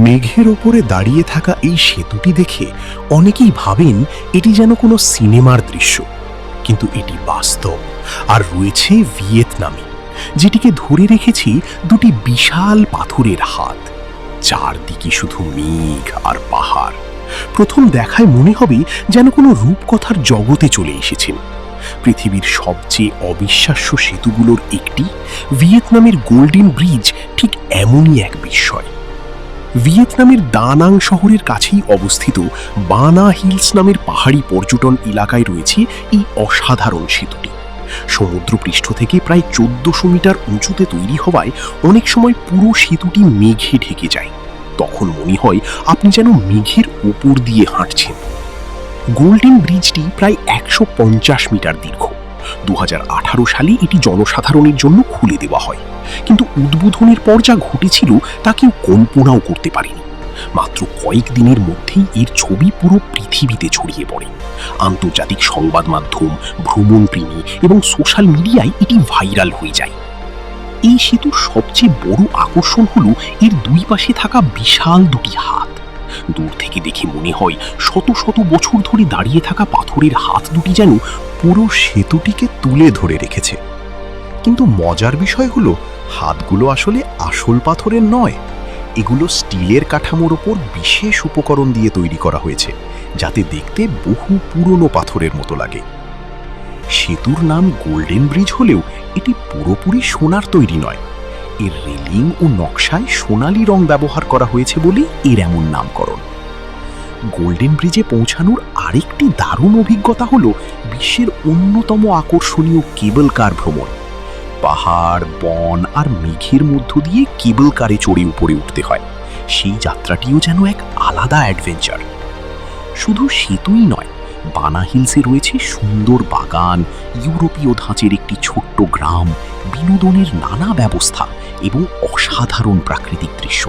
মেঘের ওপরে দাঁড়িয়ে থাকা এই সেতুটি দেখে অনেকেই ভাবেন এটি যেন কোনো সিনেমার দৃশ্য, কিন্তু এটি বাস্তব আর রয়েছে ভিয়েতনামে, যেটিকে ধরে রেখেছে দুটি বিশাল পাথরের হাত। চারদিকে শুধু মেঘ আর পাহাড়। প্রথম দেখায় মনে হবে যেন কোনো রূপকথার জগতে চলে এসেছেন। পৃথিবীর সবচেয়ে অবিশ্বাস্য সেতুগুলোর একটি, ভিয়েতনামের গোল্ডেন ব্রিজ, ঠিক এমনই এক বিস্ময়। ভিয়েতনামের দা নাং শহরের কাছেই অবস্থিত বা না হিলস নামের পাহাড়ি পর্যটন এলাকায় রয়েছে এই অসাধারণ সেতুটি। সমুদ্রপৃষ্ঠ থেকে প্রায় 1400 মিটার উঁচুতে তৈরি হওয়ায় অনেক সময় পুরো সেতুটি মেঘে ঢেকে যায়। তখন মনে হয় আপনি যেন মেঘের উপর দিয়ে হাঁটছেন। গোল্ডেন ব্রিজটি প্রায় 150 মিটার দীর্ঘ। 2018 সালে এটি জনসাধারণের জন্য খুলে দেওয়া হয়, কিন্তু উদ্বোধনের পর যা ঘটেছিল তা কেউ কল্পনাও করতে পারেনি। মাত্র কয়েক দিনের মধ্যেই এর ছবি পুরো পৃথিবীতে ছড়িয়ে পড়ে। আন্তর্জাতিক সংবাদ মাধ্যম, ভ্রমণপ্রেমী এবং সোশ্যাল মিডিয়ায় এটি ভাইরাল হয়ে যায়। এই সেতুর সবচেয়ে বড় আকর্ষণ হলো এর দুই পাশে থাকা বিশাল দুটি হাত। দূর থেকে দেখে মনে হয় শত শত বছর ধরে দাঁড়িয়ে থাকা পাথরের হাত দুটি যেন পুরো সেতুটিকে তুলে ধরে রেখেছে। কিন্তু মজার বিষয় হলো, হাতগুলো আসলে আসল পাথরের নয়। এগুলো স্টিলের কাঠামোর ওপর বিশেষ উপকরণ দিয়ে তৈরি করা হয়েছে, যাতে দেখতে বহু পুরনো পাথরের মতো লাগে। সেতুর নাম গোল্ডেন ব্রিজ হলেও এটি পুরোপুরি সোনার তৈরি নয়। এর রেলিং ও নকশায় সোনালী রং ব্যবহার করা হয়েছে বলে এর এমন নামকরণ। গোল্ডেন ব্রিজে পৌঁছানোর আরেকটি দারুণ অভিজ্ঞতা হলো বিশ্বের অন্যতম আকর্ষণীয় কেবল কার ভ্রমণ। পাহাড়, বন আর মেঘের মধ্য দিয়ে কেবল কারে চড়ে উপরে উঠতে হয়। সেই যাত্রাটিও যেন এক আলাদা অ্যাডভেঞ্চার। শুধু সেতুই নয়, বানা হিলসে রয়েছে সুন্দর বাগান, ইউরোপীয় ধাঁচের একটি ছোট্ট গ্রাম, বিনোদনের নানা ব্যবস্থা এবং অসাধারণ প্রাকৃতিক দৃশ্য।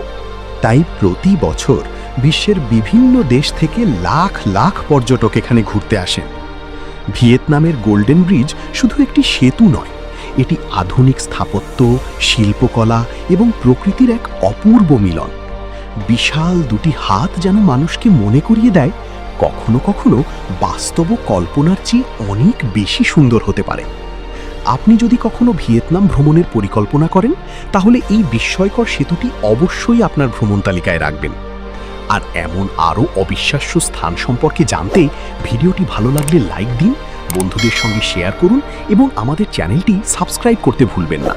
তাই প্রতি বছর বিশ্বের বিভিন্ন দেশ থেকে লাখ লাখ পর্যটক এখানে ঘুরতে আসেন। ভিয়েতনামের গোল্ডেন ব্রিজ শুধু একটি সেতু নয়, এটি আধুনিক স্থাপত্য, শিল্পকলা এবং প্রকৃতির এক অপূর্ব মিলন। বিশাল দুটি হাত যেন মানুষকে মনে করিয়ে দেয়, কখনো কখনো বাস্তব কল্পনার চেয়ে অনেক বেশি সুন্দর হতে পারে। আপনি যদি কখনো ভিয়েতনাম ভ্রমণের পরিকল্পনা করেন, তাহলে এই বিস্ময়কর সেতুটি অবশ্যই আপনার ভ্রমণ তালিকায় রাখবেন। আর এমন আরও অবিশ্বাস্য স্থান সম্পর্কে জানতে ভিডিওটি ভালো লাগলে লাইক দিন, বন্ধুদের সঙ্গে শেয়ার করুন এবং আমাদের চ্যানেলটি সাবস্ক্রাইব করতে ভুলবেন না।